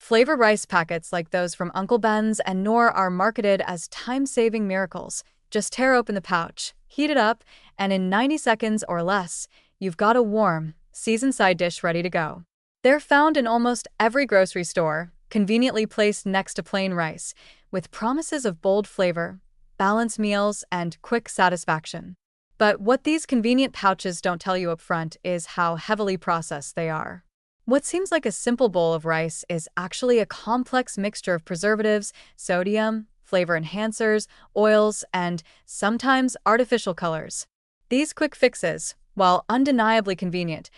Flavored rice packets like those from Uncle Ben's and Knorr are marketed as time-saving miracles. Just tear open the pouch, heat it up, and in 90 seconds or less, you've got a warm, seasoned side dish ready to go. They're found in almost every grocery store, conveniently placed next to plain rice, with promises of bold flavor, balanced meals, and quick satisfaction. But what these convenient pouches don't tell you up front is how heavily processed they are. What seems like a simple bowl of rice is actually a complex mixture of preservatives, sodium, flavor enhancers, oils, and sometimes artificial colors. These quick fixes, while undeniably convenient,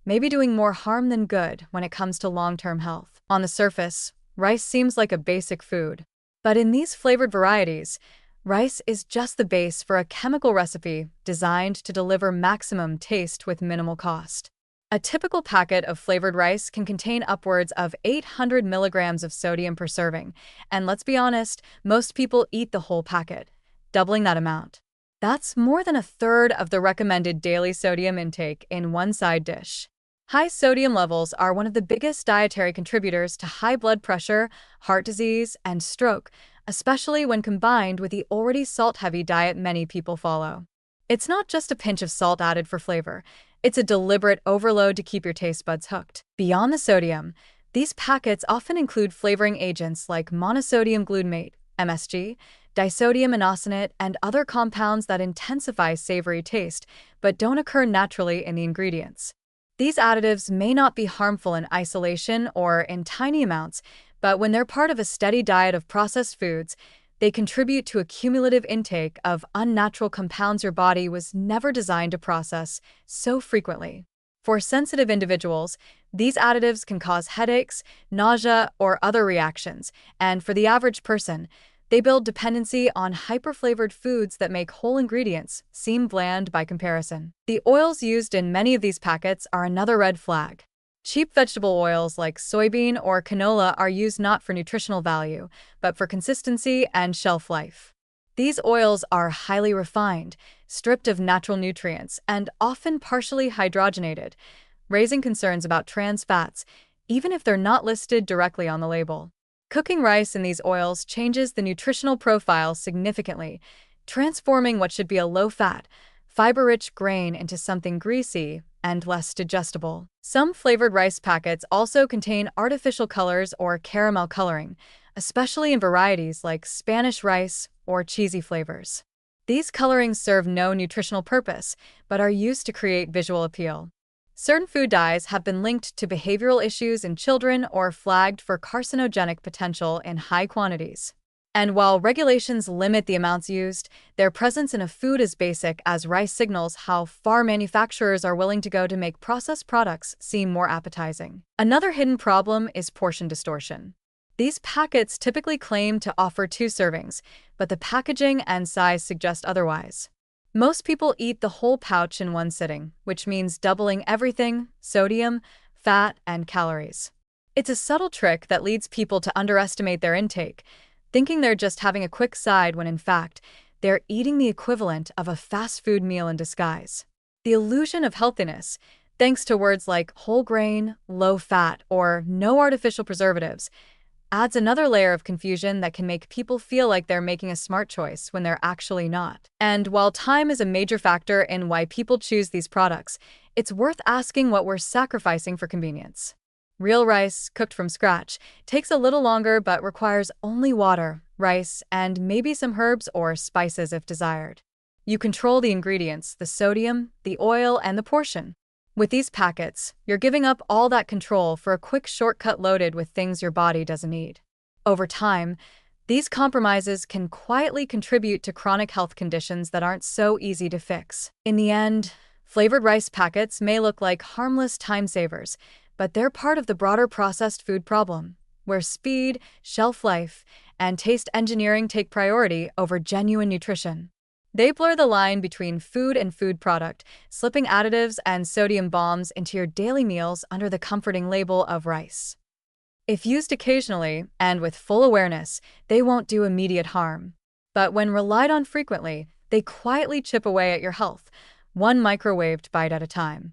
may be doing more harm than good when it comes to long-term health. On the surface, rice seems like a basic food. But in these flavored varieties, rice is just the base for a chemical recipe designed to deliver maximum taste with minimal cost. A typical packet of flavored rice can contain upwards of 800 milligrams of sodium per serving, and let's be honest, most people eat the whole packet, doubling that amount. That's more than a third of the recommended daily sodium intake in one side dish. High sodium levels are one of the biggest dietary contributors to high blood pressure, heart disease, and stroke, especially when combined with the already salt-heavy diet many people follow. It's not just a pinch of salt added for flavor. It's a deliberate overload to keep your taste buds hooked. Beyond the sodium, these packets often include flavoring agents like monosodium glutamate, MSG, disodium inosonate, and other compounds that intensify savory taste but don't occur naturally in the ingredients. These additives may not be harmful in isolation or in tiny amounts, but when they're part of a steady diet of processed foods, they contribute to a cumulative intake of unnatural compounds your body was never designed to process so frequently. For sensitive individuals, these additives can cause headaches, nausea, or other reactions, and for the average person, they build dependency on hyperflavored foods that make whole ingredients seem bland by comparison. The oils used in many of these packets are another red flag. Cheap vegetable oils like soybean or canola are used not for nutritional value, but for consistency and shelf life. These oils are highly refined, stripped of natural nutrients, and often partially hydrogenated, raising concerns about trans fats, even if they're not listed directly on the label. Cooking rice in these oils changes the nutritional profile significantly, transforming what should be a low-fat, fiber-rich grain into something greasy and less digestible. Some flavored rice packets also contain artificial colors or caramel coloring, especially in varieties like Spanish rice or cheesy flavors. These colorings serve no nutritional purpose, but are used to create visual appeal. Certain food dyes have been linked to behavioral issues in children or flagged for carcinogenic potential in high quantities. And while regulations limit the amounts used, their presence in a food as basic as rice signals how far manufacturers are willing to go to make processed products seem more appetizing. Another hidden problem is portion distortion. These packets typically claim to offer 2 servings, but the packaging and size suggest otherwise. Most people eat the whole pouch in one sitting, which means doubling everything: sodium, fat, and calories. It's a subtle trick that leads people to underestimate their intake, thinking they're just having a quick side when in fact, they're eating the equivalent of a fast food meal in disguise. The illusion of healthiness, thanks to words like whole grain, low fat, or no artificial preservatives, adds another layer of confusion that can make people feel like they're making a smart choice when they're actually not. And while time is a major factor in why people choose these products, it's worth asking what we're sacrificing for convenience. Real rice, cooked from scratch, takes a little longer but requires only water, rice, and maybe some herbs or spices if desired. You control the ingredients, the sodium, the oil, and the portion. With these packets, you're giving up all that control for a quick shortcut loaded with things your body doesn't need. Over time, these compromises can quietly contribute to chronic health conditions that aren't so easy to fix. In the end, flavored rice packets may look like harmless time savers, but they're part of the broader processed food problem, where speed, shelf life, and taste engineering take priority over genuine nutrition. They blur the line between food and food product, slipping additives and sodium bombs into your daily meals under the comforting label of rice. If used occasionally and with full awareness, they won't do immediate harm. But when relied on frequently, they quietly chip away at your health, one microwaved bite at a time.